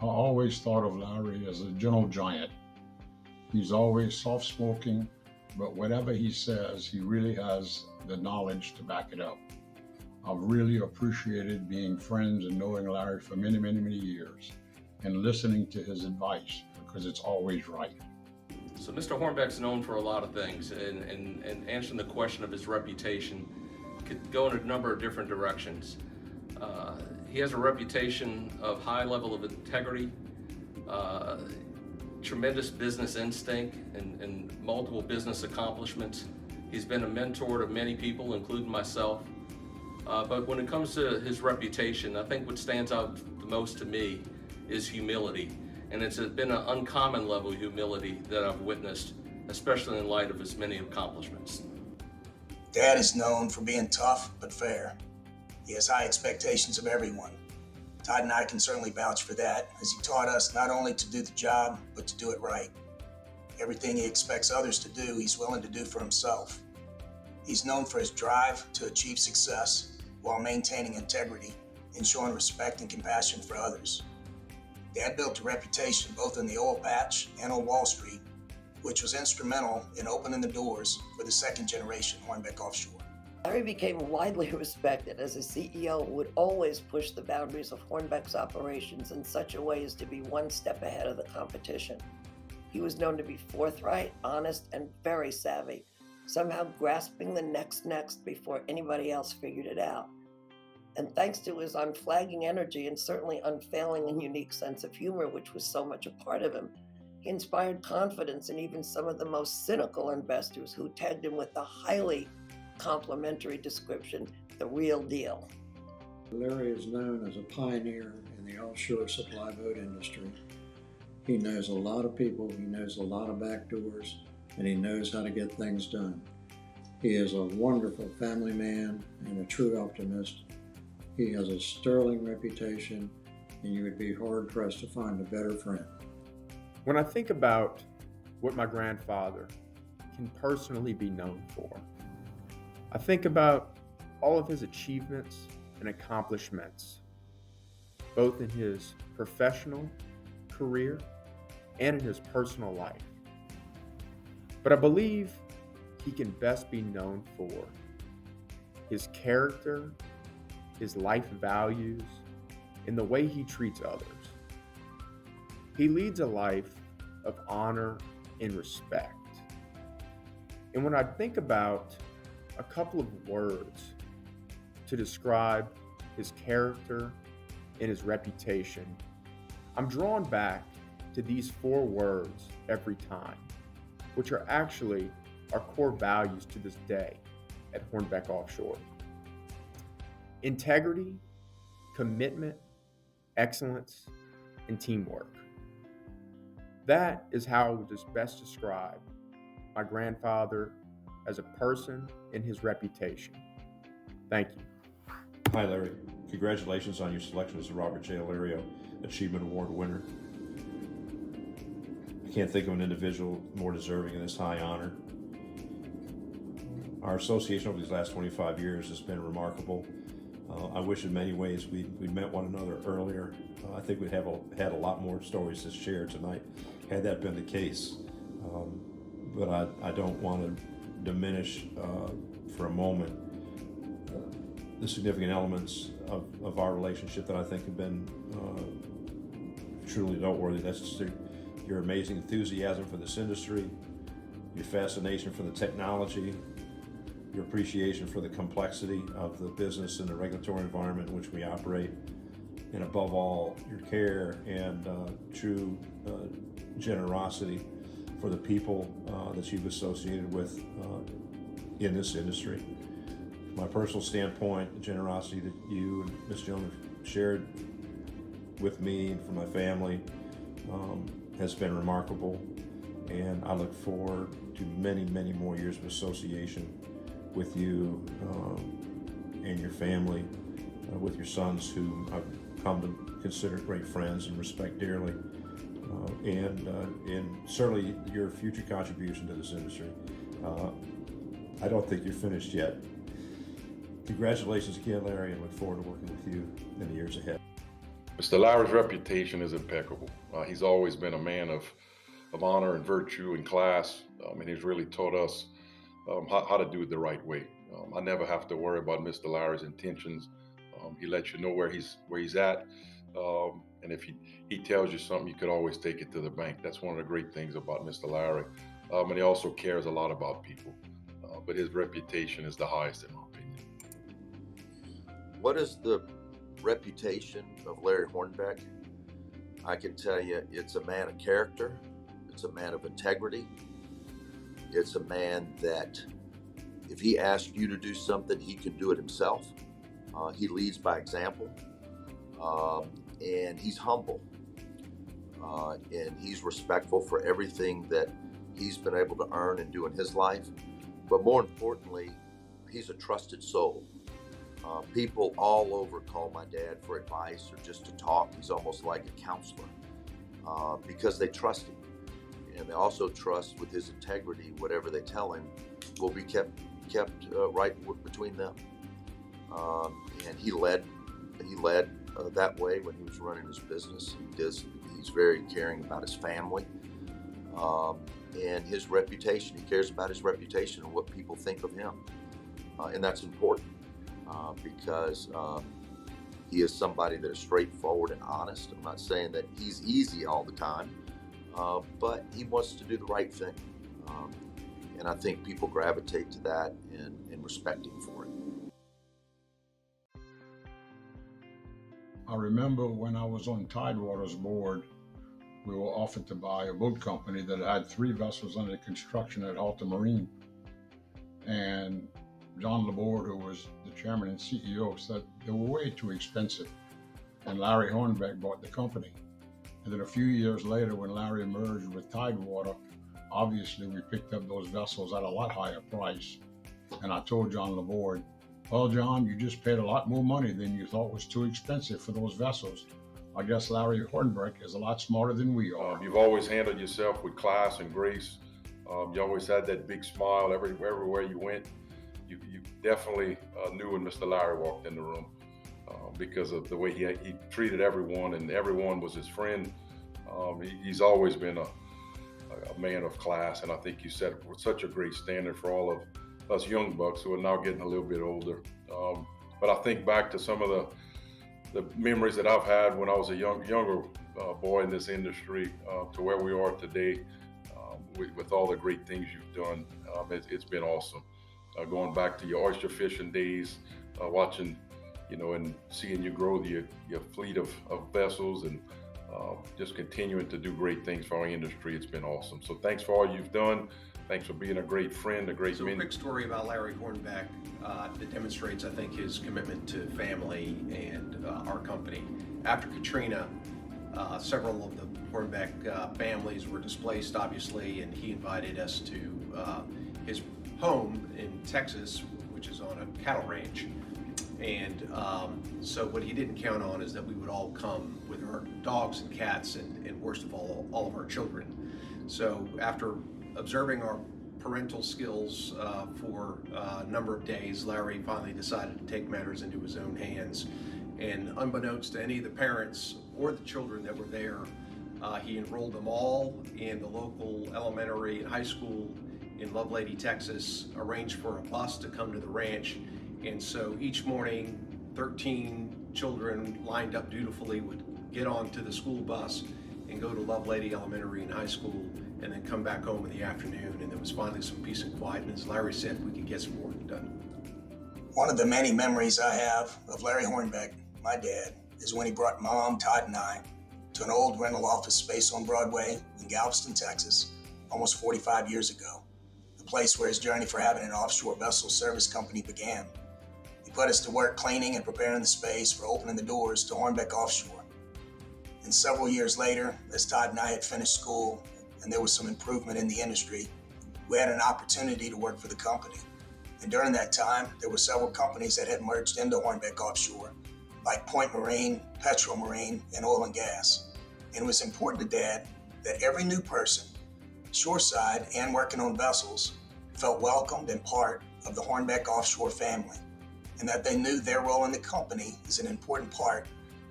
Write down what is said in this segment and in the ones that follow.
I always thought of Larry as a gentle giant. He's always soft spoken, but whatever he says, he really has the knowledge to back it up. I've really appreciated being friends and knowing Larry for many, many, many years and listening to his advice because it's always right. So Mr. Hornbeck's known for a lot of things, and answering the question of his reputation could go in a number of different directions. He has a reputation of high level of integrity, tremendous business instinct, and multiple business accomplishments. He's been a mentor to many people, including myself. But when it comes to his reputation, I think what stands out the most to me is humility. And it's been an uncommon level of humility that I've witnessed, especially in light of his many accomplishments. Dad is known for being tough but fair. He has high expectations of everyone. Todd and I can certainly vouch for that, as he taught us not only to do the job, but to do it right. Everything he expects others to do, he's willing to do for himself. He's known for his drive to achieve success while maintaining integrity and showing respect and compassion for others. Dad built a reputation both in the oil patch and on Wall Street, which was instrumental in opening the doors for the second generation Hornbeck Offshore. Larry became widely respected as a CEO who would always push the boundaries of Hornbeck's operations in such a way as to be one step ahead of the competition. He was known to be forthright, honest, and very savvy, somehow grasping the next before anybody else figured it out. And thanks to his unflagging energy and certainly unfailing and unique sense of humor, which was so much a part of him, he inspired confidence in even some of the most cynical investors who tagged him with the highly complimentary description, the real deal. Larry is known as a pioneer in the offshore supply boat industry. He knows a lot of people, he knows a lot of back doors, and he knows how to get things done. He is a wonderful family man and a true optimist. He has a sterling reputation, and you would be hard-pressed to find a better friend. When I think about what my grandfather can personally be known for, I think about all of his achievements and accomplishments, both in his professional career and in his personal life. But I believe he can best be known for his character, his life values, and the way he treats others. He leads a life of honor and respect. And when I think about a couple of words to describe his character and his reputation, I'm drawn back to these 4 words every time, which are actually our core values to this day at Hornbeck Offshore. Integrity, commitment, excellence, and teamwork. That is how I would just best describe my grandfather as a person and his reputation. Thank you. Hi, Larry. Congratulations on your selection as the Robert J. Alario Achievement Award winner. I can't think of an individual more deserving of this high honor. Our association over these last 25 years has been remarkable. I wish in many ways we'd met one another earlier. I think we'd have had a lot more stories to share tonight had that been the case. But I don't want to diminish for a moment the significant elements of our relationship that I think have been truly noteworthy. That's just your amazing enthusiasm for this industry, your fascination for the technology, your appreciation for the complexity of the business and the regulatory environment in which we operate, and above all, your care and true generosity for the people that you've associated with in this industry. From my personal standpoint, the generosity that you and Ms. Jones have shared with me and for my family has been remarkable, and I look forward to many, many more years of association with you and your family, with your sons who I've come to consider great friends and respect dearly, and certainly your future contribution to this industry. I don't think you're finished yet. Congratulations again, Larry, and look forward to working with you in the years ahead. Mr. Larry's reputation is impeccable. He's always been a man of honor and virtue and class, and he's really taught us how to do it the right way. I never have to worry about Mr. Larry's intentions. He lets you know where he's at, and if he tells you something, you could always take it to the bank. That's one of the great things about Mr. Larry, and he also cares a lot about people. But his reputation is the highest in my opinion. What is the reputation of Larry Hornbeck? I can tell you it's a man of character, it's a man of integrity, it's a man that if he asks you to do something, he can do it himself. He leads by example, and he's humble, and he's respectful for everything that he's been able to earn and do in his life. But more importantly, he's a trusted soul. People all over call my dad for advice or just to talk. He's almost like a counselor because they trust him. And they also trust with his integrity, whatever they tell him will be kept right between them. And he led that way when he was running his business. He's very caring about his family and his reputation. He cares about his reputation and what people think of him. And that's important. Because he is somebody that is straightforward and honest. I'm not saying that he's easy all the time, but he wants to do the right thing. And I think people gravitate to that and respect him for it. I remember when I was on Tidewater's board, we were offered to buy a boat company that had 3 vessels under construction at Halter Marine. And John Laborde, who was the chairman and CEO, said they were way too expensive. And Larry Hornbeck bought the company. And then a few years later, when Larry merged with Tidewater, obviously we picked up those vessels at a lot higher price. And I told John Laborde, well, John, you just paid a lot more money than you thought was too expensive for those vessels. I guess Larry Hornbeck is a lot smarter than we are. You've always handled yourself with class and grace. You always had that big smile everywhere you went. You definitely knew when Mr. Larry walked in the room because of the way he treated everyone, and everyone was his friend. He's always been a man of class, and I think you set such a great standard for all of us young bucks who are now getting a little bit older. But I think back to some of the memories that I've had when I was a younger boy in this industry to where we are today with all the great things you've done. It's been awesome. Going back to your oyster fishing days, watching, and seeing you grow your fleet of vessels and just continuing to do great things for our industry. It's been awesome. So thanks for all you've done. Thanks for being a great friend, a great mentor. So a quick story about Larry Hornbeck that demonstrates, I think, his commitment to family and our company. After Katrina, several of the Hornbeck families were displaced, obviously, and he invited us to his home in Texas, which is on a cattle ranch. And so what he didn't count on is that we would all come with our dogs and cats and worst of all of our children. So after observing our parental skills for a number of days, Larry finally decided to take matters into his own hands. And unbeknownst to any of the parents or the children that were there, he enrolled them all in the local elementary and high school in Lovelady, Texas, arranged for a bus to come to the ranch. And so each morning, 13 children lined up dutifully would get onto the school bus and go to Lovelady Elementary and High School and then come back home in the afternoon. And there was finally some peace and quiet. And as Larry said, we could get some work done. One of the many memories I have of Larry Hornbeck, my dad, is when he brought Mom, Todd, and I to an old rental office space on Broadway in Galveston, Texas, almost 45 years ago, the place where his journey for having an offshore vessel service company began. He put us to work cleaning and preparing the space for opening the doors to Hornbeck Offshore. And several years later, as Todd and I had finished school and there was some improvement in the industry, we had an opportunity to work for the company. And during that time, there were several companies that had merged into Hornbeck Offshore, like Point Marine, Petro Marine, and Oil and Gas. And it was important to Dad that every new person, shoreside and working on vessels, felt welcomed and part of the Hornbeck Offshore family, and that they knew their role in the company is an important part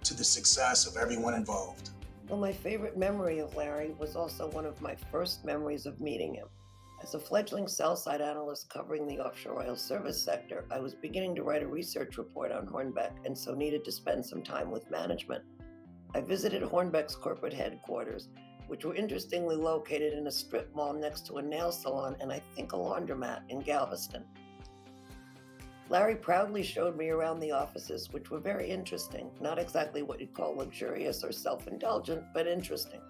to the success of everyone involved. Well, my favorite memory of Larry was also one of my first memories of meeting him. As a fledgling sell-side analyst covering the offshore oil service sector, I was beginning to write a research report on Hornbeck and so needed to spend some time with management. I visited Hornbeck's corporate headquarters, which were interestingly located in a strip mall next to a nail salon and I think a laundromat in Galveston. Larry proudly showed me around the offices, which were very interesting, not exactly what you'd call luxurious or self-indulgent, but interesting.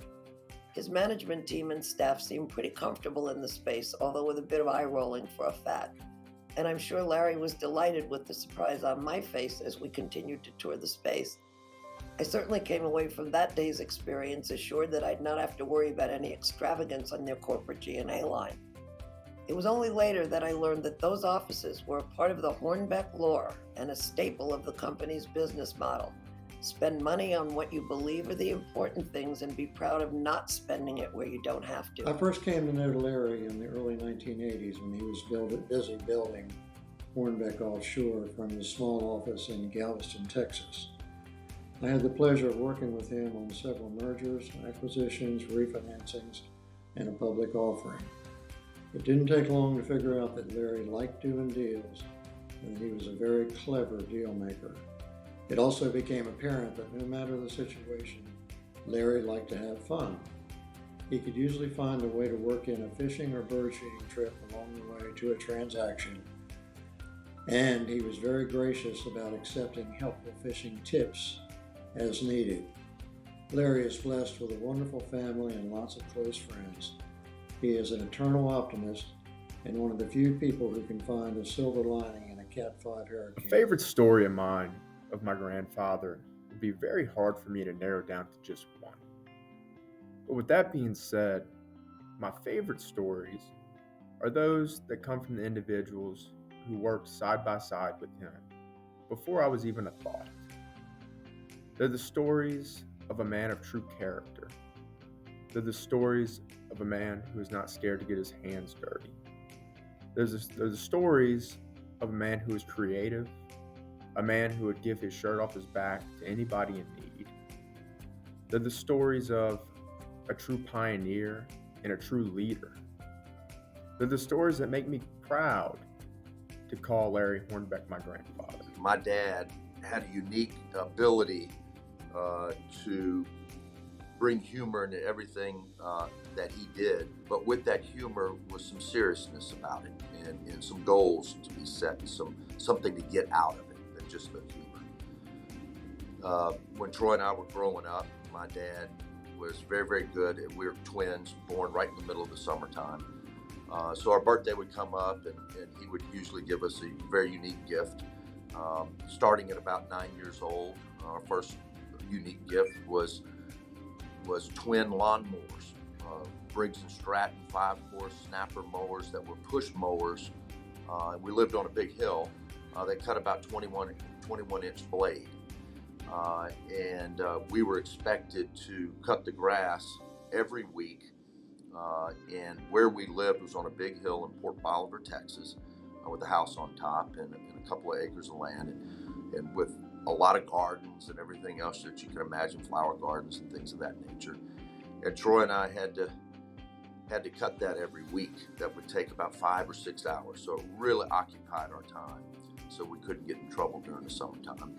His management team and staff seemed pretty comfortable in the space, although with a bit of eye-rolling for a fact. And I'm sure Larry was delighted with the surprise on my face as we continued to tour the space. I certainly came away from that day's experience assured that I'd not have to worry about any extravagance on their corporate G&A line. It was only later that I learned that those offices were a part of the Hornbeck lore and a staple of the company's business model. Spend money on what you believe are the important things and be proud of not spending it where you don't have to. I first came to know Larry in the early 1980s when he was busy building Hornbeck Offshore from his small office in Galveston, Texas. I had the pleasure of working with him on several mergers, acquisitions, refinancings, and a public offering. It didn't take long to figure out that Larry liked doing deals and that he was a very clever deal maker. It also became apparent that no matter the situation, Larry liked to have fun. He could usually find a way to work in a fishing or bird shooting trip along the way to a transaction, and he was very gracious about accepting helpful fishing tips as needed. Larry is blessed with a wonderful family and lots of close friends. He is an eternal optimist and one of the few people who can find a silver lining in a Cat 5 hurricane. A favorite story of mine of my grandfather would be very hard for me to narrow down to just one. But with that being said, my favorite stories are those that come from the individuals who worked side by side with him before I was even a thought. They're the stories of a man of true character. They're the stories of a man who is not scared to get his hands dirty. They're the stories of a man who is creative, a man who would give his shirt off his back to anybody in need. They're the stories of a true pioneer and a true leader. They're the stories that make me proud to call Larry Hornbeck my grandfather. My dad had a unique ability to bring humor into everything that he did, but with that humor was some seriousness about it and some goals to be set, something to get out of it than just the humor. When Troy and I were growing up, my dad was very, very good. We were twins, born right in the middle of the summertime. So our birthday would come up and he would usually give us a very unique gift. Starting at about 9 years old, our first unique gift was twin lawnmowers, Briggs & Stratton 5-horse snapper mowers that were push mowers. We lived on a big hill. They cut about 21-inch blade. And we were expected to cut the grass every week. And where we lived was on a big hill in Port Bolivar, Texas, with a house on top and a couple of acres of land, and with a lot of gardens and everything else that you can imagine, flower gardens and things of that nature. And Troy and I had to cut that every week. That would take about 5 or 6 hours. So it really occupied our time. So we couldn't get in trouble during the summertime.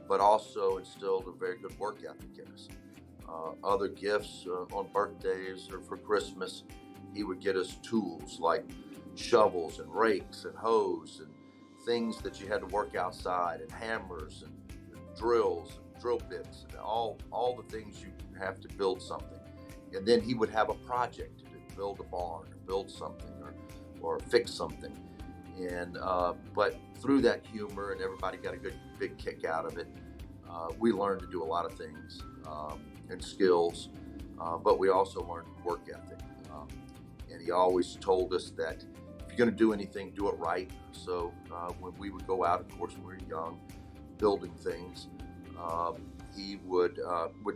But also instilled a very good work ethic in us. Other gifts on birthdays or for Christmas, he would get us tools like shovels and rakes and hoes and things that you had to work outside, and hammers and drills and drill bits and all the things you have to build something. And then he would have a project to do, build a barn or build something or fix something. And but through that humor, and everybody got a good big kick out of it, we learned to do a lot of things and skills, but we also learned work ethic. And he always told us that if you're going to do anything, do it right. So when we would go out, of course, when we were young, building things, he would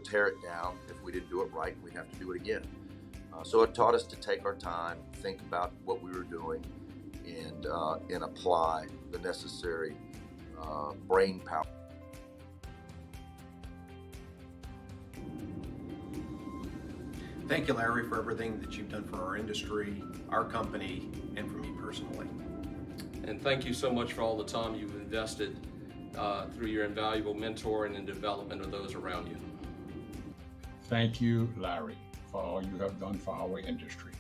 tear it down if we didn't do it right, and we'd have to do it again. So it taught us to take our time, think about what we were doing, and apply the necessary brain power. Thank you, Larry, for everything that you've done for our industry, our company, and for me personally. And thank you so much for all the time you've invested through your invaluable mentoring and development of those around you. Thank you, Larry, for all you have done for our industry.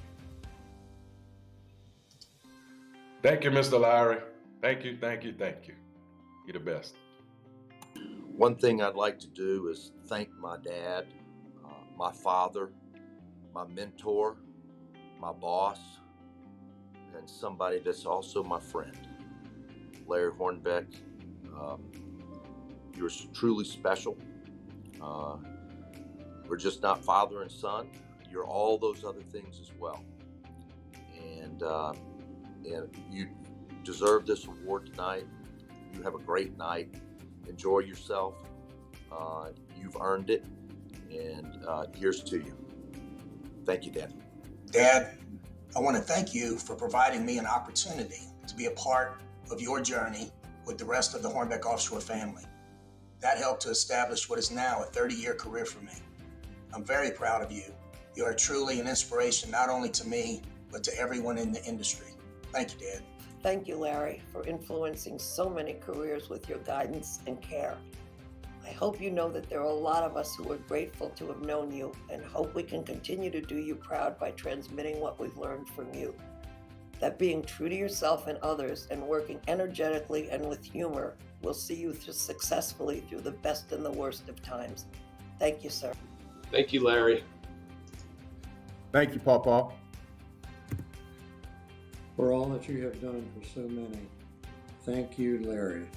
Thank you, Mr. Larry. Thank you, thank you, thank you. You're the best. One thing I'd like to do is thank my dad, my father, my mentor, my boss, and somebody that's also my friend, Larry Hornbeck. You're truly special. We're just not father and son. You're all those other things as well. And you deserve this award tonight. You have a great night. Enjoy yourself. You've earned it. And here's to you. Thank you, Dad. Dad, I want to thank you for providing me an opportunity to be a part of your journey with the rest of the Hornbeck Offshore family. That helped to establish what is now a 30-year career for me. I'm very proud of you. You are truly an inspiration not only to me, but to everyone in the industry. Thank you, Dad. Thank you, Larry, for influencing so many careers with your guidance and care. I hope you know that there are a lot of us who are grateful to have known you and hope we can continue to do you proud by transmitting what we've learned from you. That being true to yourself and others and working energetically and with humor will see you successfully through the best and the worst of times. Thank you, sir. Thank you, Larry. Thank you, Pawpaw. For all that you have done for so many, thank you, Larry.